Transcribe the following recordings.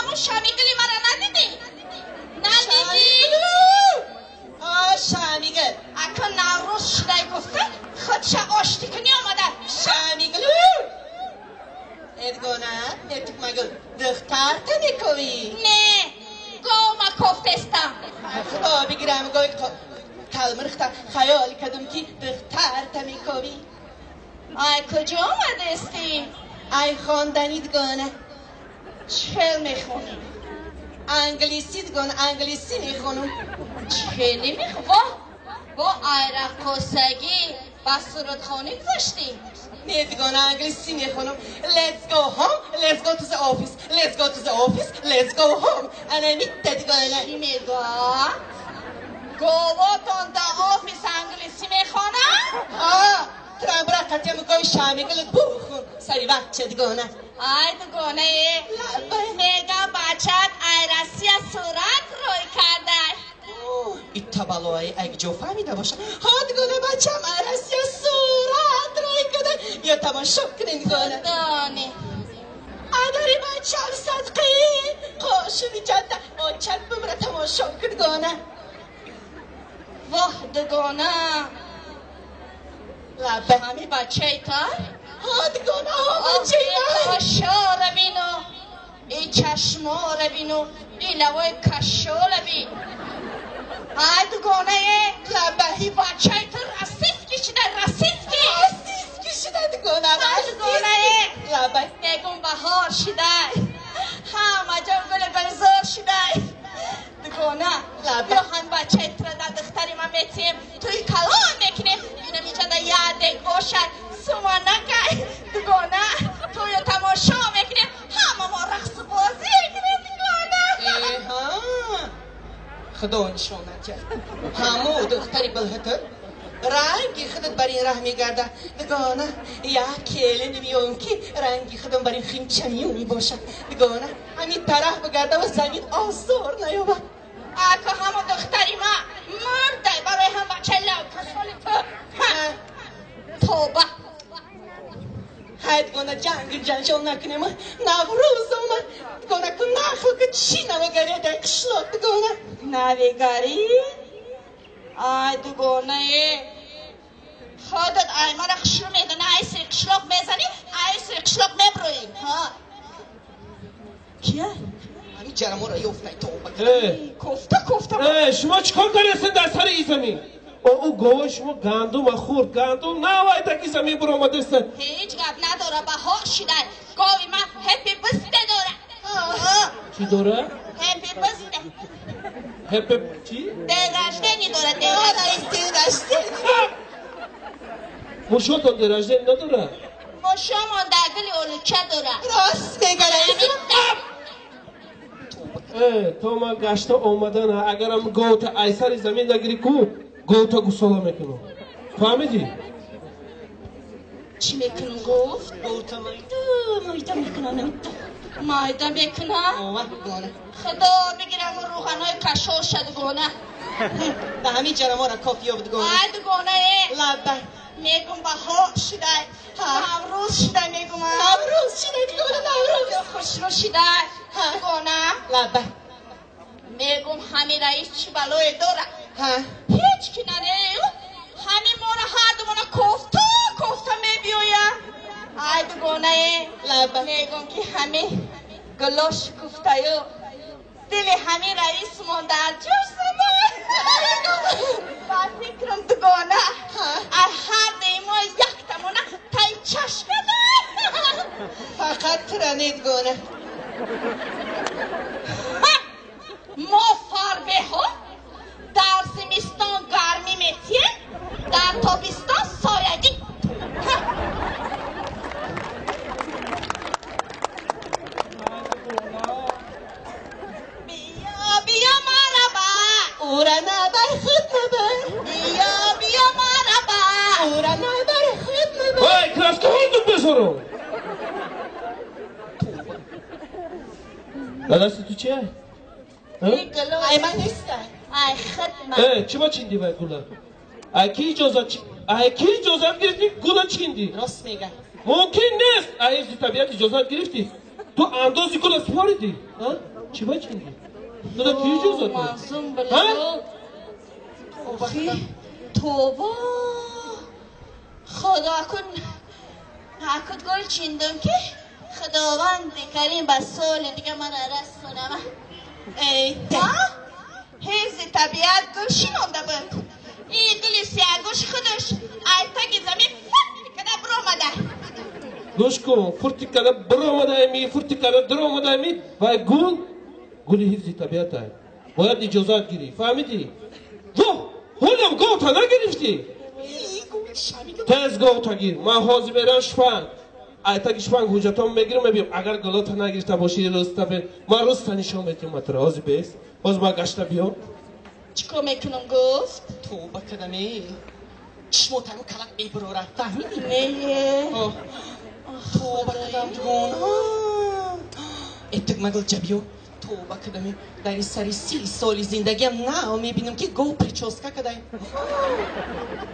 همون شمیگلی مرا ندیدی؟ ندیدی؟ شمیگل اکا نوروز شده گفته خودش آشتی کنی آمده شمیگل ادگونه اتک مگل دختر تنیکوی نه گوما کفتستم خدا بگیرم گوی کلمرختا خیال کدوم که دختر تنیکوی آی کجا آمده استی؟ ای خواندنی دگونه چل میخونی؟ انگلیسی دگونه انگلیسی میخونم چلی میخون؟ با ایرق کسگی با صورت خانی گذاشتی؟ نه دگونه انگلیسی میخونم Let's go home, let's go to the office Let's go to the office, let's go home انا میته دگونه چی میگو؟ گواتون دا آفیس انگلیسی میخونم؟ ترامبرا قطعه مگوی شمیگل بخون سری وقت چه دگونه آی دگونه میگه بچت ایرسی صورت روی کرده ایتا بالوی اگه جو فهمیده باشه ها دگونه بچه هم ایرسی صورت روی کرده بیا تماشا کنین دگونه دانی اداری بچه هم صدقی قاشونی جده آنچک بمره تماشا کن دگونه واه دگونه لبه همی بچه ایتا؟ ها دگونه ها بچه ای کشا رو بینو ای چشما رو بینو ای لوای کشا رو بین ای دگونه لبه ای بچه ایتا رسیف کشیده رسیف کشیده دگونه ای دگونه لبه میگم بهار شده همه جا گل گلزار شده دگونه لبه یا هم بچه ایتا در دختری ما میتیم توی کلام میکنیم اینو میچنده یاده گوشد سما نکن دگونه توی تماشا میکنیم همه ما رقص بازی میکنیم دگونه خدا نشانت کرد همو دختری بلهتر رنگی خودت بر این ره میگرده دگانه یا کلی نمیون که رنگی خودم بر این خیم چمیون باشد دگانه همین طرف بگرده و زمین آزار نیابد اکا همو دختری ما مرده برای هم بچه لو کسانی تو توبه هاید گونه جنگ جنجال نکنیم نوروز اومد گونه کن نخل که چی نوگری در کشلاک دگانه نویگری آی دگونه خودت ای من خشلو میدنه ای سری قشلاق میزنی ای سری قشلاق میبروی کیه؟ همین جرمو را یفتای توبه کفته شما چیکار کنی هستین در سر این زمین او گوه شما گندم خورد گندم نه وای تکی زمین برو آمده است هیچ گپ نداره بهار شده گاوی من هپی بسته داره چی داره؟ هپی بسته هپی چی؟ درشتنی داره درشتنی مشوتون درجه نداره مشا ماندگلی اولوچه داره راست میگره تو ما گشته آمدن اگرم گوت ایسر زمین نگیری کو گوتا گسالا میکنم فهمیدی؟ چی میکنم گفت؟ گوتا مایده میکنم مایده میکنم؟ آمد گونه خدا بگیرم و روغنهای کشور شد گونه به همین جرما را کافی آبد گونه آید گونه لبه میگم بهار شده نوروز شده میگم نوروز شده گونه نوروز خوش رو شده گونه لبه میگم همین رئیس چی بلوی داره هیچ کی نره همین ما را هر دومونه کفته میبیویم آید گونه لبه میگم که همین گلاش کفته یو دل همین رئیس من در جوش زده با فکرم دگانه هر دیما یک تمونه تای چشم ده فقط ترانید گونه ما فربه ها در زمستان گرمی میتیم در تابستان سایگی بیا مرحبا او را نبر خود نبر بیا مرحبا او را نبر خود نبر وای کلاس که هردون بزرم دست تو چیه؟ ای من نیستم ای خدمت چی با چیندی باید گولا؟ کی اجازت گرفتی گولا چیندی؟ راست میگه ممکن نیست از طبیعت اجازت گرفتی تو اندازی گولا سپاریدی چی باید میگی؟ تو کی جوزت؟ منظوم بلو توبا خدا کن حکت گل چیندم که خداوند کریم با سال دیگه من رست کنم ای حیز طبیعت گل شنونده بود این گل سیاگوش خودش ایتاگی زمین فرد کده برو مده گوش کن فرتی کده برو مده می فرتی کده درو مده می و گل حیز طبیعت های باید اجازت گیری فهمیدی؟ هولم گوتا نگرفتی؟ تز گوتا گیر من حاضر برم شپنگ ایتاگی شپنگ حجتام بگیرم ببیم اگر گلوتا نگرفته باشی رسته بین من رسته نشان میتیم مطره حاضر بیست باز من گشته بیام چیکار میکنم گفت؟ توبه کدمی چشموتم کلک ای برورا فهمیدی؟ نه توبه کدم جگون اتک مگل جبیو توبه کدمی در این سری 30 سالی زندگیم نه میبینم که گو پریچوسکا کدای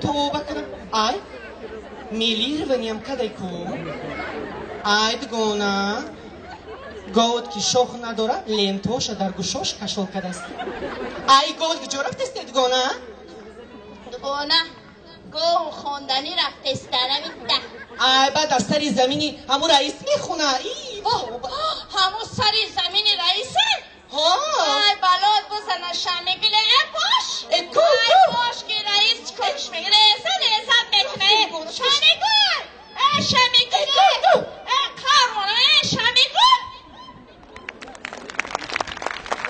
توبه کدم آی میلی روانیم کدای کو آی دگونا گود که شوخ نداره لنتوش در گوشوش کشول کده است آی گود که جو رفتست دگونا گو خوندنی رفتستانه میده آی بعد از سری زمینی همون رئیس میخونه همون سری زمینی رئیسه؟ ها آی بلاد بزنه